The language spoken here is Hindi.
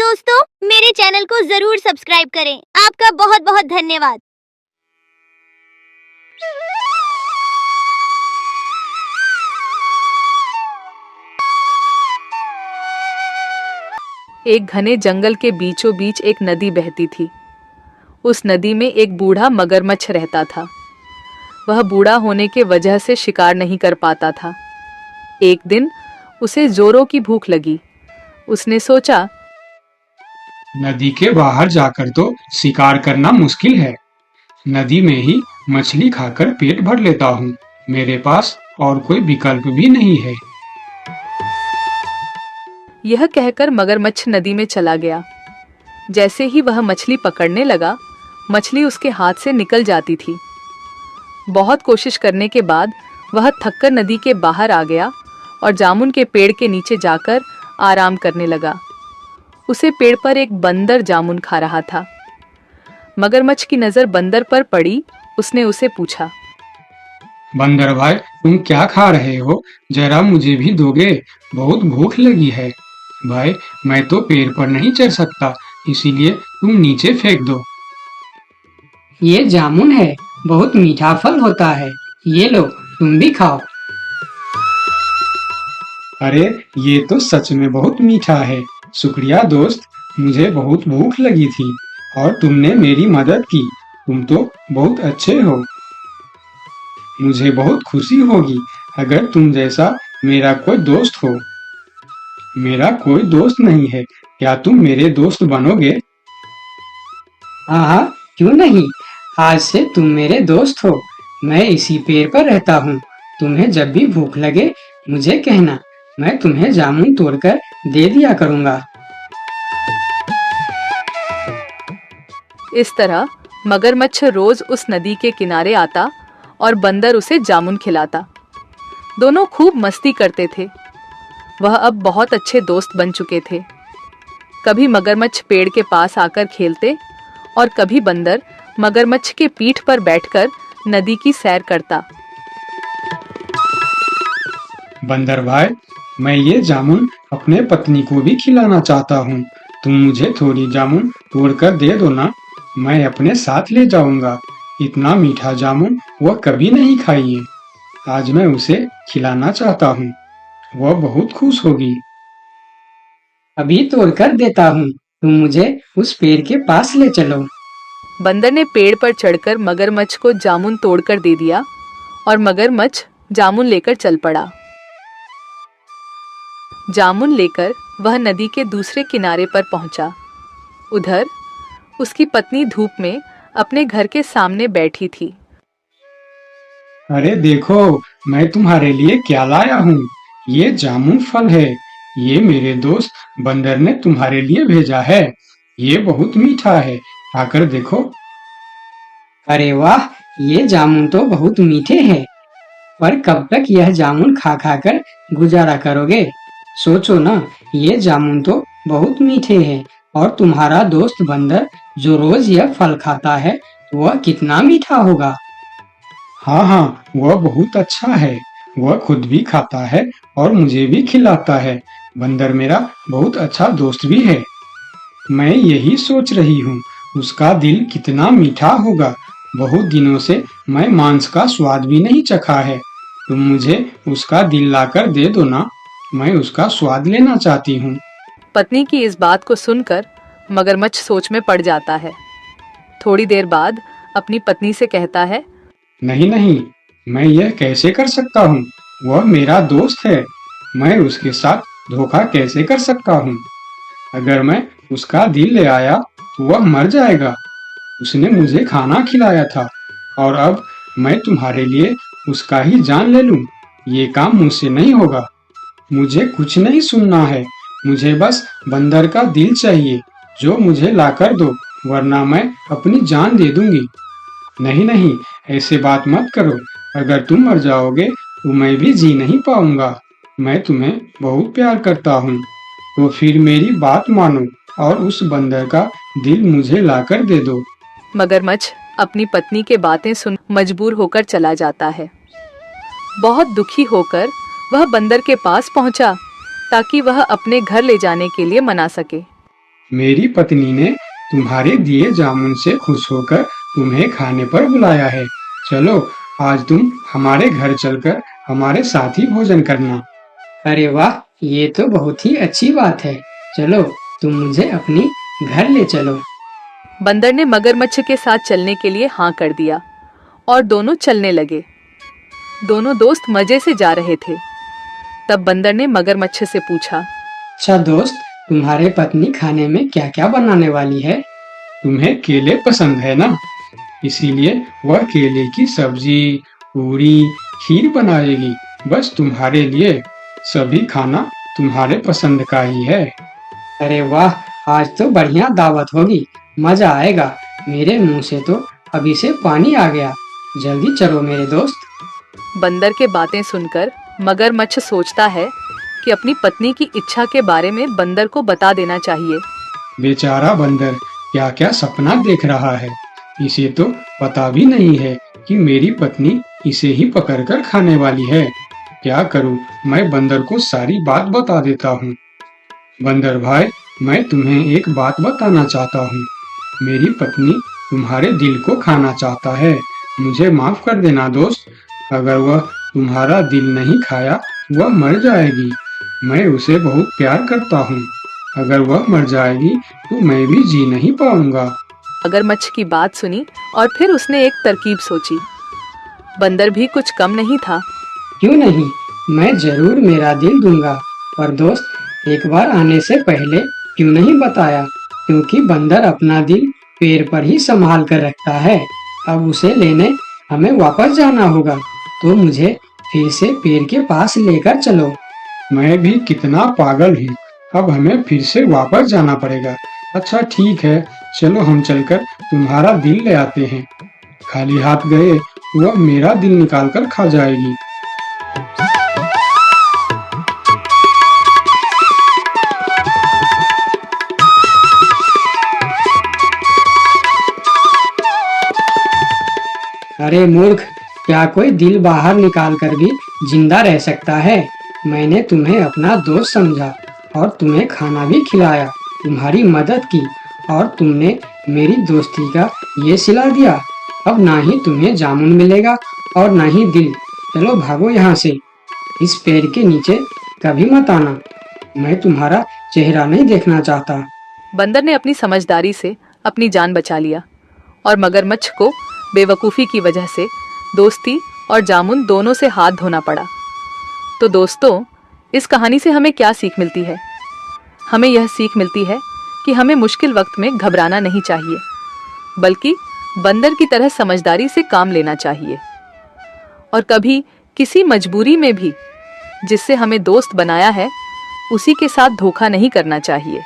दोस्तों, मेरे चैनल को जरूर सब्सक्राइब करें। आपका बहुत बहुत धन्यवाद। एक घने जंगल के बीचों बीच एक नदी बहती थी। उस नदी में एक बूढ़ा मगरमच्छ रहता था। वह बूढ़ा होने के वजह से शिकार नहीं कर पाता था। एक दिन उसे जोरों की भूख लगी। उसने सोचा, नदी के बाहर जाकर तो शिकार करना मुश्किल है। नदी में ही मछली खाकर पेट भर लेता हूँ। मेरे पास और कोई विकल्प भी नहीं है। यह कहकर मगरमच्छ नदी में चला गया। जैसे ही वह मछली पकड़ने लगा, मछली उसके हाथ से निकल जाती थी। बहुत कोशिश करने के बाद वह थककर नदी के बाहर आ गया और जामुन के पेड़ के नीचे जाकर आराम करने लगा। उसे पेड़ पर एक बंदर जामुन खा रहा था। मगरमच्छ की नजर बंदर पर पड़ी। उसने उसे पूछा, बंदर भाई, तुम क्या खा रहे हो? जरा मुझे भी दोगे? बहुत भूख लगी है। भाई, मैं तो पेड़ पर नहीं चढ़ सकता, इसीलिए तुम नीचे फेंक दो। ये जामुन है, बहुत मीठा फल होता है। ये लो, तुम भी खाओ। अरे, ये तो सच में बहुत मीठा है। शुक्रिया दोस्त, मुझे बहुत भूख लगी थी और तुमने मेरी मदद की। तुम तो बहुत अच्छे हो। मुझे बहुत खुशी होगी अगर तुम जैसा मेरा कोई दोस्त हो। मेरा कोई दोस्त नहीं है, क्या तुम मेरे दोस्त बनोगे? हाँ हाँ, क्यों नहीं। आज से तुम मेरे दोस्त हो। मैं इसी पेड़ पर रहता हूँ। तुम्हें जब भी भूख लगे मुझे कहना, मैं तुम्हें जामुन तोड़कर दे दिया करूँगा। इस तरह मगरमच्छ रोज उस नदी के किनारे आता और बंदर उसे जामुन खिलाता। दोनों खूब मस्ती करते थे। वह अब बहुत अच्छे दोस्त बन चुके थे। कभी मगरमच्छ पेड़ के पास आकर खेलते और कभी बंदर मगरमच्छ के पीठ पर बैठकर नदी की सैर करता। बंदर भाई, मैं ये जामुन अपने पत्नी को भी खिलाना चाहता हूँ। तुम मुझे थोड़ी जामुन तोड़कर दे दो ना, मैं अपने साथ ले जाऊंगा। इतना मीठा जामुन वह कभी नहीं खाई है। आज मैं उसे खिलाना चाहता हूँ। वह बहुत खुश होगी। अभी तोड़कर देता हूँ, तुम मुझे उस पेड़ के पास ले चलो। बंदर ने पेड़ पर चढ़कर मगरमच्छ को जामुन तोड़कर दे दिया और मगरमच्छ जामुन लेकर चल पड़ा। जामुन लेकर वह नदी के दूसरे किनारे पर पहुंचा। उधर उसकी पत्नी धूप में अपने घर के सामने बैठी थी। अरे देखो, मैं तुम्हारे लिए क्या लाया हूँ। ये जामुन फल है। ये मेरे दोस्त बंदर ने तुम्हारे लिए भेजा है। ये बहुत मीठा है, खाकर देखो। अरे वाह, ये जामुन तो बहुत मीठे हैं। पर कब तक यह जामुन खा खा कर गुजारा करोगे? सोचो ना, ये जामुन तो बहुत मीठे हैं और तुम्हारा दोस्त बंदर जो रोज यह फल खाता है, वह कितना मीठा होगा। हाँ हाँ, वह बहुत अच्छा है। वह खुद भी खाता है और मुझे भी खिलाता है। बंदर मेरा बहुत अच्छा दोस्त भी है। मैं यही सोच रही हूँ, उसका दिल कितना मीठा होगा। बहुत दिनों से मैं मांस का स्वाद भी नहीं चखा है। तुम मुझे उसका दिल लाकर दे दो ना, मैं उसका स्वाद लेना चाहती हूँ। पत्नी की इस बात को सुनकर मगरमच्छ सोच में पड़ जाता है। थोड़ी देर बाद अपनी पत्नी से कहता है, नहीं नहीं, मैं यह कैसे कर सकता हूँ? वह मेरा दोस्त है। मैं उसके साथ धोखा कैसे कर सकता हूँ? अगर मैं उसका दिल ले आया तो वह मर जाएगा। उसने मुझे खाना खिलाया था और अब मैं तुम्हारे लिए उसका ही जान ले लूं। ये काम मुझसे नहीं होगा। मुझे कुछ नहीं सुनना है। मुझे बस बंदर का दिल चाहिए जो मुझे लाकर दो, वरना मैं अपनी जान दे दूंगी। नहीं नहीं, ऐसे बात मत करो। अगर तुम मर जाओगे तो मैं भी जी नहीं पाऊंगा। मैं तुम्हें बहुत प्यार करता हूँ। तो फिर मेरी बात मानो और उस बंदर का दिल मुझे लाकर दे दो। मगरमच्छ अपनी पत्नी के बातें सुन मजबूर होकर चला जाता है। बहुत दुखी होकर वह बंदर के पास पहुंचा ताकि वह अपने घर ले जाने के लिए मना सके। मेरी पत्नी ने तुम्हारे दिए जामुन से खुश होकर तुम्हें खाने पर बुलाया है। चलो आज तुम हमारे घर चलकर हमारे साथ ही भोजन करना। अरे वाह, ये तो बहुत ही अच्छी बात है। चलो तुम मुझे अपनी घर ले चलो। बंदर ने मगरमच्छ के साथ चलने के लिए हाँ कर दिया और दोनों चलने लगे। दोनों दोस्त मजे से जा रहे थे। तब बंदर ने मगरमच्छ से पूछा, अच्छा दोस्त, तुम्हारे पत्नी खाने में क्या क्या बनाने वाली है? तुम्हें केले पसंद है ना, इसीलिए वह केले की सब्जी, पूरी, खीर बनाएगी। बस तुम्हारे लिए। सभी खाना तुम्हारे पसंद का ही है। अरे वाह, आज तो बढ़िया दावत होगी, मजा आएगा। मेरे मुंह से तो अभी से पानी आ गया। जल्दी चलो मेरे दोस्त। बंदर के बातें सुनकर मगरमच्छ सोचता है कि अपनी पत्नी की इच्छा के बारे में बंदर को बता देना चाहिए। बेचारा बंदर क्या क्या सपना देख रहा है। इसे तो पता भी नहीं है कि मेरी पत्नी इसे ही पकड़कर खाने वाली है। क्या करूं, मैं बंदर को सारी बात बता देता हूँ। बंदर भाई, मैं तुम्हें एक बात बताना चाहता हूँ। मेरी पत्नी तुम्हारे दिल को खाना चाहता है। मुझे माफ कर देना दोस्त। अगर वह तुम्हारा दिल नहीं खाया, वह मर जाएगी। मैं उसे बहुत प्यार करता हूँ। अगर वह मर जाएगी तो मैं भी जी नहीं पाऊंगा। मगरमच्छ की बात सुनी और फिर उसने एक तरकीब सोची। बंदर भी कुछ कम नहीं था। क्यों नहीं, मैं जरूर मेरा दिल दूंगा। पर दोस्त, एक बार आने से पहले क्यों नहीं बताया? क्योंकि बंदर अपना दिल पेड़ पर ही संभाल कर रखता है। अब उसे लेने हमें वापस जाना होगा, तो मुझे फिर से पेड़ के पास लेकर चलो। मैं भी कितना पागल हूँ। अब हमें फिर से वापस जाना पड़ेगा। अच्छा ठीक है, चलो हम चलकर तुम्हारा दिल ले आते हैं। खाली हाथ गए वह मेरा दिल निकाल कर खा जाएगी। अरे मूर्ख, क्या कोई दिल बाहर निकाल कर भी जिंदा रह सकता है? मैंने तुम्हें अपना दोस्त समझा और तुम्हें खाना भी खिलाया, तुम्हारी मदद की, और तुमने मेरी दोस्ती का ये सिला दिया। अब ना ही तुम्हें जामुन मिलेगा और ना ही दिल। चलो भागो यहाँ से। इस पेड़ के नीचे कभी मत आना। मैं तुम्हारा चेहरा नहीं देखना चाहता। बंदर ने अपनी समझदारी से अपनी जान बचा लिया और मगरमच्छ को बेवकूफ़ी की वजह से दोस्ती और जामुन दोनों से हाथ धोना पड़ा। तो दोस्तों, इस कहानी से हमें क्या सीख मिलती है? हमें यह सीख मिलती है कि हमें मुश्किल वक्त में घबराना नहीं चाहिए, बल्कि बंदर की तरह समझदारी से काम लेना चाहिए। और कभी किसी मजबूरी में भी जिससे हमें दोस्त बनाया है, उसी के साथ धोखा नहीं करना चाहिए।